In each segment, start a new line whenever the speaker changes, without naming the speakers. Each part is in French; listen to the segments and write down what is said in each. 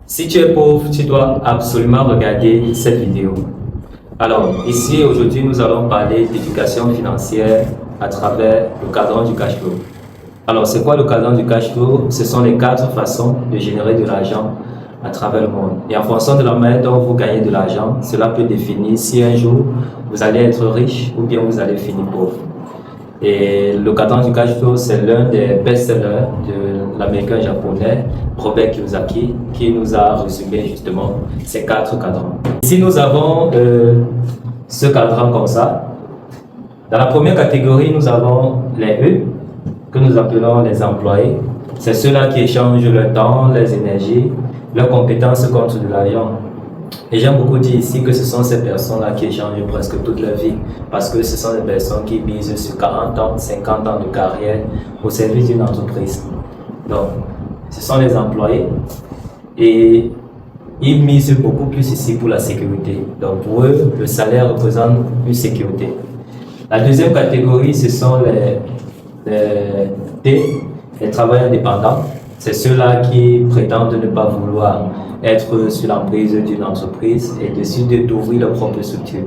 Si tu es pauvre, tu dois absolument regarder cette vidéo. Alors, ici, aujourd'hui, nous allons parler d'éducation financière à travers le cadran du cash flow. Alors, c'est quoi le cadran du cash flow? Ce sont les 4 façons de générer de l'argent à travers le monde. Et en fonction de la manière dont vous gagnez de l'argent, cela peut définir si un jour vous allez être riche ou bien vous allez finir pauvre. Et le cadran du cash flow, c'est l'un des best-sellers de l'américain japonais Robert Kiyosaki qui nous a résumé justement ces 4 cadrans. Ici, nous avons ce cadran comme ça. Dans la première catégorie, nous avons les E, que nous appelons les employés. C'est ceux-là qui échangent leur temps, leurs énergies, leurs compétences contre de l'argent. Et j'aime beaucoup dire ici que ce sont ces personnes-là qui échangent presque toute leur vie parce que ce sont des personnes qui misent sur 40 ans, 50 ans de carrière au service d'une entreprise. Donc, ce sont les employés et ils misent beaucoup plus ici pour la sécurité. Donc, pour eux, le salaire représente une sécurité. La deuxième catégorie, ce sont les travailleurs indépendants. C'est ceux-là qui prétendent ne pas vouloir être sur l'emprise d'une entreprise et décident d'ouvrir leur propre structure.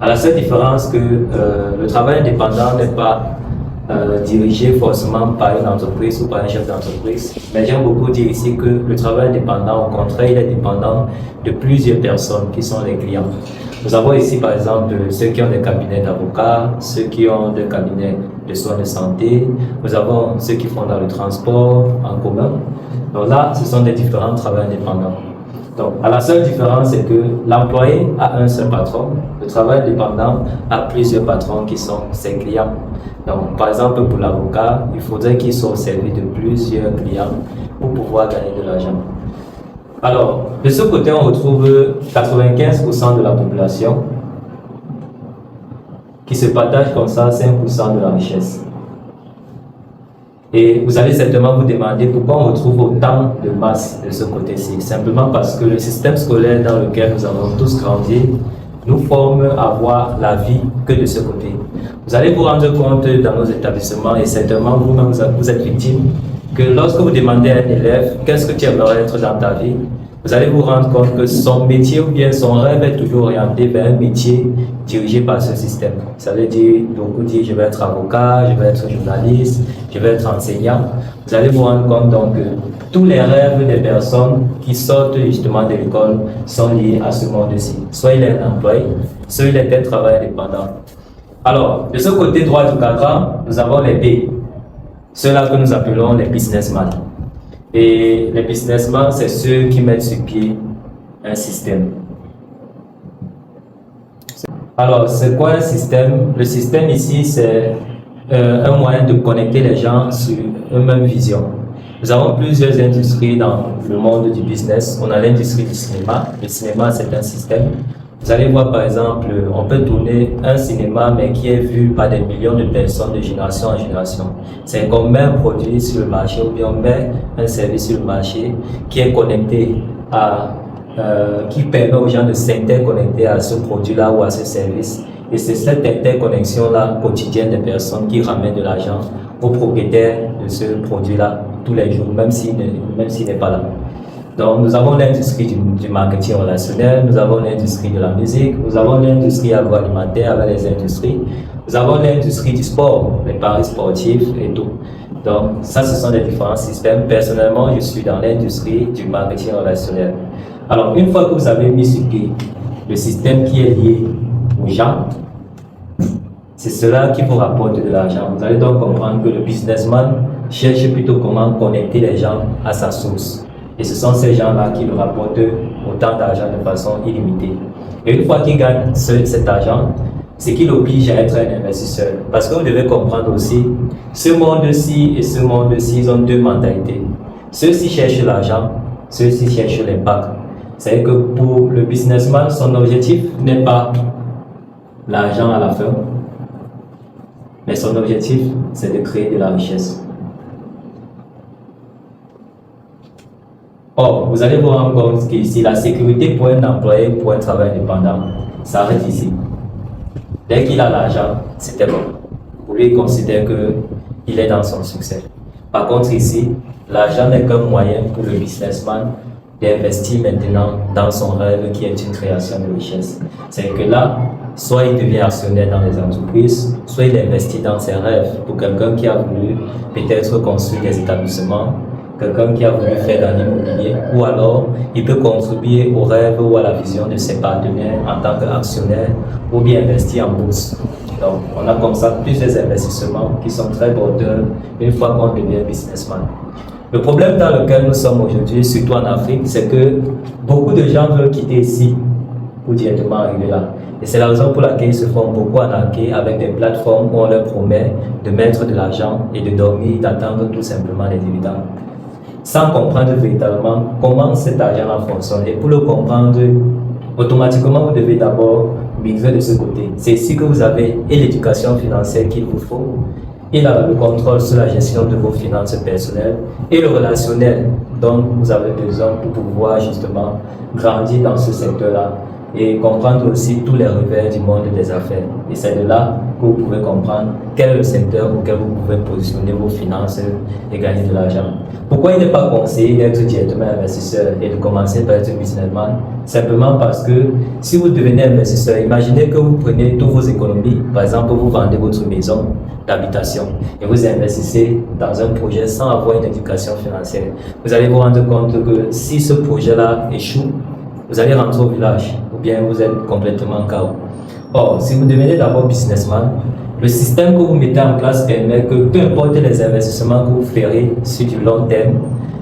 À la seule différence que le travail indépendant n'est pas dirigé forcément par une entreprise ou par un chef d'entreprise. Mais j'aime beaucoup dire ici que le travail indépendant, au contraire, il est dépendant de plusieurs personnes qui sont les clients. Nous avons ici par exemple ceux qui ont des cabinets d'avocats, ceux qui ont des cabinets de soins de santé, nous avons ceux qui font dans le transport en commun. Donc là, ce sont des différents travails indépendants. Donc, la seule différence, c'est que l'employé a un seul patron, le travail indépendant a plusieurs patrons qui sont ses clients. Donc, par exemple, pour l'avocat, il faudrait qu'il soit au service de plusieurs clients pour pouvoir gagner de l'argent. Alors, de ce côté, on retrouve 95% de la population qui se partage comme ça 5% de la richesse. Et vous allez certainement vous demander pourquoi on retrouve autant de masse de ce côté-ci. Simplement parce que le système scolaire dans lequel nous avons tous grandi nous forme à voir la vie que de ce côté. Vous allez vous rendre compte dans nos établissements, et certainement vous-même vous êtes victime, que lorsque vous demandez à un élève qu'est-ce que tu aimerais être dans ta vie, vous allez vous rendre compte que son métier ou bien son rêve est toujours orienté vers un métier dirigé par ce système. Ça veut dire, beaucoup disent je vais être avocat, je vais être journaliste, je vais être enseignant. Vous allez vous rendre compte donc que tous les rêves des personnes qui sortent justement de l'école sont liés à ce monde-ci. Soit il est un employé, soit il est un travail indépendant. Alors, de ce côté droit du cadran, nous avons les B, ceux-là que nous appelons les businessmen. Et les businessmen, c'est ceux qui mettent sur pied un système. Alors, c'est quoi un système? Le système ici, c'est un moyen de connecter les gens sur une même vision. Nous avons plusieurs industries dans le monde du business. On a l'industrie du cinéma. Le cinéma, c'est un système. Vous allez voir par exemple, on peut tourner un cinéma mais qui est vu par des millions de personnes de génération en génération. C'est comme un produit sur le marché ou bien on met un service sur le marché qui est connecté à, qui permet aux gens de s'interconnecter à ce produit-là ou à ce service. Et c'est cette interconnexion-là quotidienne des personnes qui ramène de l'argent au propriétaire de ce produit-là tous les jours, même s'il n'est pas là. Donc, nous avons l'industrie du marketing relationnel, nous avons l'industrie de la musique, nous avons l'industrie agroalimentaire avec les industries, nous avons l'industrie du sport, les paris sportifs et tout. Donc, ça, ce sont les différents systèmes. Personnellement, je suis dans l'industrie du marketing relationnel. Alors, une fois que vous avez mis sur pied le système qui est lié aux gens, c'est cela qui vous rapporte de l'argent. Vous allez donc comprendre que le businessman cherche plutôt comment connecter les gens à sa source. Et ce sont ces gens-là qui lui rapportent autant d'argent de façon illimitée. Et une fois qu'ils gagnent cet argent, c'est qui l'oblige à être un investisseur. Parce que vous devez comprendre aussi, ce monde-ci et ce monde-ci, ils ont deux mentalités. Ceux-ci cherchent l'argent, ceux-ci cherchent l'impact. C'est-à-dire que pour le businessman, son objectif n'est pas l'argent à la fin, mais son objectif, c'est de créer de la richesse. Or, vous allez vous rendre compte qu'ici, la sécurité pour un employé, pour un travail indépendant, s'arrête ici. Dès qu'il a l'argent, c'était bon. Pour lui, il considère qu'il est dans son succès. Par contre, ici, l'argent n'est qu'un moyen pour le businessman d'investir maintenant dans son rêve qui est une création de richesse. C'est que là, soit il devient actionnaire dans les entreprises, soit il investit dans ses rêves. Pour quelqu'un qui a voulu peut-être construire des établissements, quelqu'un qui a voulu faire dans l'immobilier, ou alors il peut contribuer au rêve ou à la vision de ses partenaires en tant qu'actionnaire ou bien investir en bourse. Donc, on a comme ça plusieurs investissements qui sont très porteurs une fois qu'on devient businessman. Le problème dans lequel nous sommes aujourd'hui, surtout en Afrique, c'est que beaucoup de gens veulent quitter ici pour directement arriver là. Et c'est la raison pour laquelle ils se font beaucoup arnaquer avec des plateformes où on leur promet de mettre de l'argent et de dormir, d'attendre tout simplement les dividendes, sans comprendre véritablement comment cet argent-là fonctionne. Et pour le comprendre, automatiquement, vous devez d'abord migrer de ce côté. C'est ici que vous avez et l'éducation financière qu'il vous faut, et le contrôle sur la gestion de vos finances personnelles, et le relationnel dont vous avez besoin pour pouvoir justement grandir dans ce secteur-là et comprendre aussi tous les revers du monde des affaires. Et c'est de là que vous pouvez comprendre quel est le secteur auquel vous pouvez positionner vos finances et gagner de l'argent. Pourquoi il n'est pas conseillé d'être directement investisseur et de commencer par être businessman? Simplement parce que si vous devenez investisseur, imaginez que vous prenez toutes vos économies, par exemple vous vendez votre maison d'habitation et vous investissez dans un projet sans avoir une éducation financière. Vous allez vous rendre compte que si ce projet-là échoue, vous allez rentrer au village ou bien vous êtes complètement KO. Or, si vous devenez d'abord businessman, le système que vous mettez en place permet que peu importe les investissements que vous ferez sur du long terme,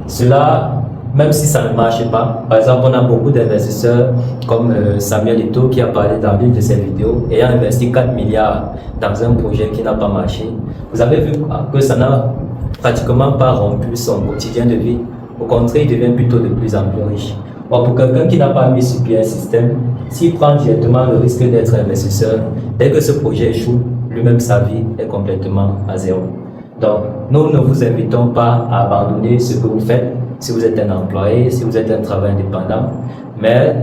cela, même si ça ne marche pas, par exemple, on a beaucoup d'investisseurs comme Samuel Eto'o qui a parlé dans l'une de ses vidéos et a investi 4 milliards dans un projet qui n'a pas marché. Vous avez vu que ça n'a pratiquement pas rompu son quotidien de vie. Au contraire, il devient plutôt de plus en plus riche. Or, pour quelqu'un qui n'a pas mis sur pied un système, s'il prend directement le risque d'être investisseur, dès que ce projet échoue, lui-même sa vie est complètement à zéro. Donc, nous ne vous invitons pas à abandonner ce que vous faites, si vous êtes un employé, si vous êtes un travailleur indépendant. Mais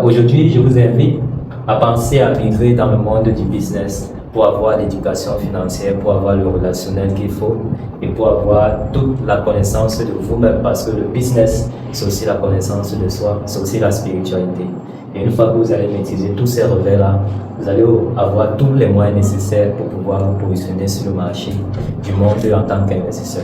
aujourd'hui, je vous invite à penser à migrer dans le monde du business pour avoir l'éducation financière, pour avoir le relationnel qu'il faut et pour avoir toute la connaissance de vous-même, parce que le business, c'est aussi la connaissance de soi, c'est aussi la spiritualité. Et une fois que vous allez maîtriser tous ces revers-là, vous allez avoir tous les moyens nécessaires pour pouvoir vous positionner sur le marché du monde en tant qu'investisseur.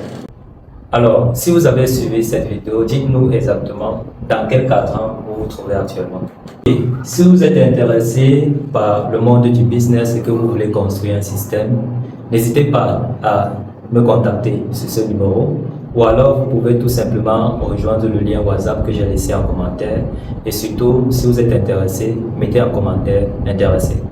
Alors, si vous avez suivi cette vidéo, dites-nous exactement dans quel cadre vous vous trouvez actuellement. Et si vous êtes intéressé par le monde du business et que vous voulez construire un système, n'hésitez pas à me contacter sur ce numéro ou alors vous pouvez tout simplement rejoindre le lien WhatsApp que j'ai laissé en commentaire et surtout, si vous êtes intéressé, mettez en commentaire intéressé.